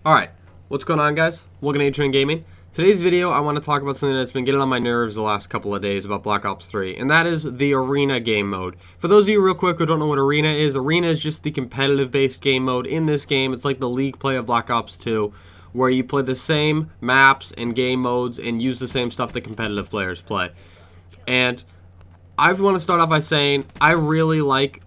Alright, what's going on, guys? Welcome to Train Gaming. Today's video, I want to talk about something that's been getting on my nerves the last couple of days about Black Ops 3, and that is the Arena game mode. For those of you real quick who don't know what Arena is just the competitive-based game mode in this game. It's like the league play of Black Ops 2, where you play the same maps and game modes and use the same stuff that competitive players play. And I want to start off by saying I really like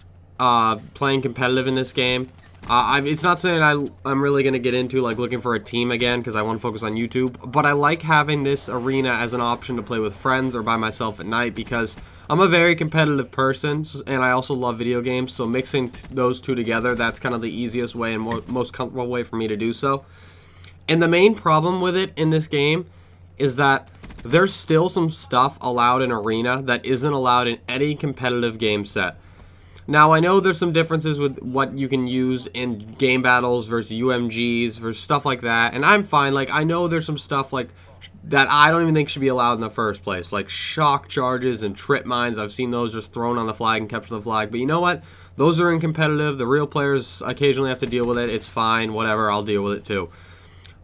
playing competitive in this game. It's not something I'm really going to get into, like looking for a team again, because I want to focus on YouTube. But I like having this arena as an option to play with friends or by myself at night, because I'm a very competitive person, and I also love video games. So mixing those two together, that's kind of the easiest way and most comfortable way for me to do so. And the main problem with it in this game is that there's still some stuff allowed in Arena that isn't allowed in any competitive game set. Now, I know there's some differences with what you can use in game battles versus UMGs versus stuff like that, and I'm fine. Like, I know there's some stuff like that I don't even think should be allowed in the first place, like shock charges and trip mines. I've seen those just thrown on the flag and kept on the flag, but you know what? Those are in competitive. The real players occasionally have to deal with it. It's fine, whatever, I'll deal with it too.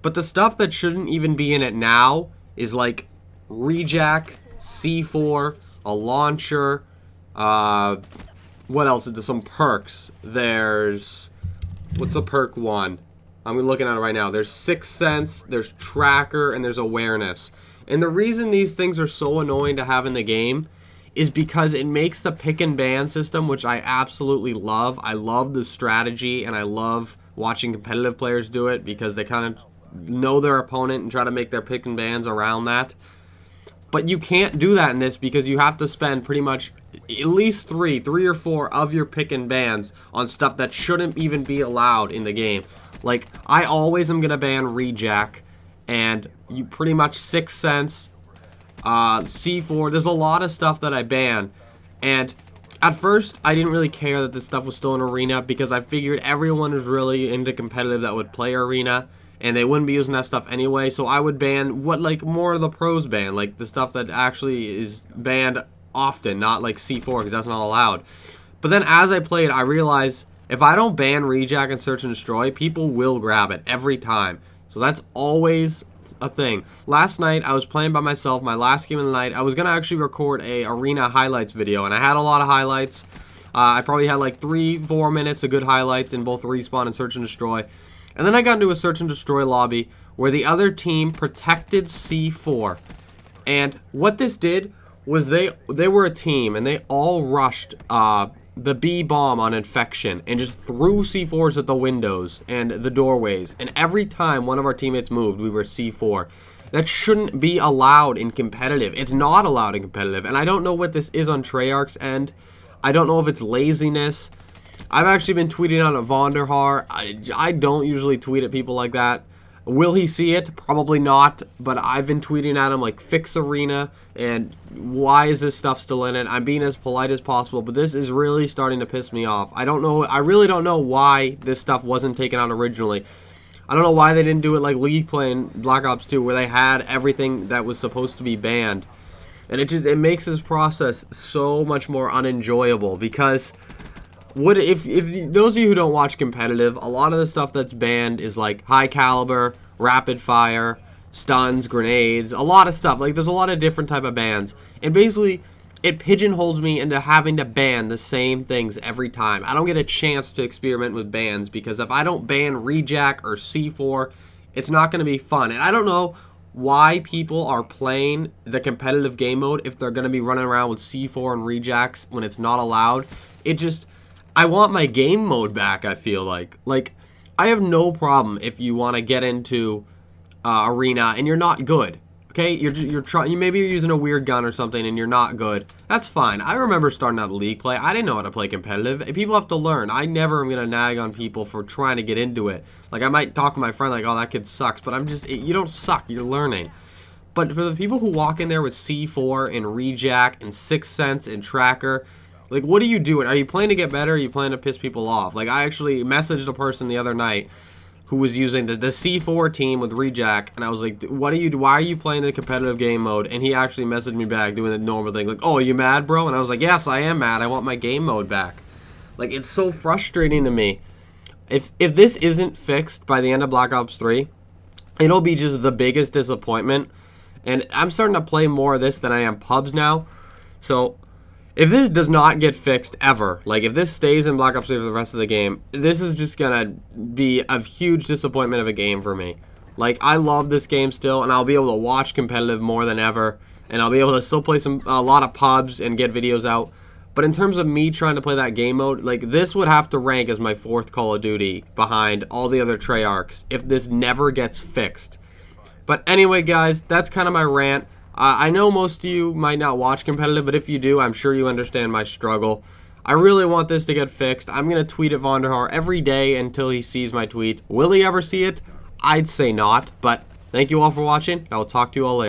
But the stuff that shouldn't even be in it now is like rejack, C4, a launcher, what else? There's some perks. There's... what's the perk one? I'm looking at it right now. There's Sixth Sense, there's Tracker, and there's Awareness. And the reason these things are so annoying to have in the game is because it makes the pick and ban system, which I absolutely love. I love the strategy, and I love watching competitive players do it because they kind of know their opponent and try to make their pick and bans around that. But you can't do that in this because you have to spend pretty much at least three or four of your pick and bans on stuff that shouldn't even be allowed in the game. Like, I always am going to ban rejack, and you pretty much Sixth Sense, C4. There's a lot of stuff that I ban, and at first I didn't really care that this stuff was still in Arena because I figured everyone was really into competitive that would play Arena, and they wouldn't be using that stuff anyway, so I would ban what, like, more of the pros ban, like the stuff that actually is banned often, not like C4, because that's not allowed. But then as I played, I realized if I don't ban rejack and search and destroy, people will grab it every time. So that's always a thing. Last night, I was playing by myself, my last game of the night. I was going to actually record a Arena highlights video, and I had a lot of highlights. I probably had like 3-4 minutes of good highlights in both respawn and search and destroy. And then I got into a search and destroy lobby where the other team protected C4. And what this did was they were a team and they all rushed the B bomb on infection and just threw C4s at the windows and the doorways. And every time one of our teammates moved, we were C4. That shouldn't be allowed in competitive. It's not allowed in competitive. And I don't know what this is on Treyarch's end. I don't know if it's laziness. I've actually been tweeting on at Vonderhaar. I don't usually tweet at people like that. Will he see it? Probably not. But I've been tweeting at him like, fix Arena, and why is this stuff still in it? I'm being as polite as possible, but this is really starting to piss me off. I don't know. I really don't know why this stuff wasn't taken out originally. I don't know why they didn't do it like League Play in Black Ops 2, where they had everything that was supposed to be banned. And it makes this process so much more unenjoyable because if those of you who don't watch competitive, a lot of the stuff that's banned is like high caliber, rapid fire, stuns, grenades, a lot of stuff. Like, there's a lot of different type of bans, and basically it pigeonholes me into having to ban the same things every time. I don't get a chance to experiment with bans because if I don't ban rejack or C4, it's not going to be fun. And I don't know why people are playing the competitive game mode if they're going to be running around with C4 and rejacks when it's not allowed. I want my game mode back, I feel like. Like, I have no problem if you want to get into Arena and you're not good. Okay? You're trying, maybe you're using a weird gun or something and you're not good. That's fine. I remember starting out League Play. I didn't know how to play competitive. People have to learn. I never am going to nag on people for trying to get into it. Like, I might talk to my friend like, oh, that kid sucks. But you don't suck. You're learning. But for the people who walk in there with C4 and rejack and Sixth Sense and Tracker, like, what are you doing? Are you playing to get better, or are you playing to piss people off? Like, I actually messaged a person the other night who was using the C4 team with rejack, and I was like, why are you playing the competitive game mode? And he actually messaged me back doing the normal thing, like, oh, are you mad, bro? And I was like, yes, I am mad. I want my game mode back. Like, it's so frustrating to me. If this isn't fixed by the end of Black Ops 3, it'll be just the biggest disappointment. And I'm starting to play more of this than I am pubs now. So if this does not get fixed ever, like if this stays in Black Ops 3 for the rest of the game, this is just gonna be a huge disappointment of a game for me. Like, I love this game still, and I'll be able to watch competitive more than ever, and I'll be able to still play a lot of pubs and get videos out. But in terms of me trying to play that game mode, like, this would have to rank as my 4th Call of Duty behind all the other Treyarchs if this never gets fixed. But anyway, guys, that's kind of my rant. I know most of you might not watch competitive, but if you do, I'm sure you understand my struggle. I really want this to get fixed. I'm going to tweet at Vonderhaar every day until he sees my tweet. Will he ever see it? I'd say not, but thank you all for watching. I will talk to you all later.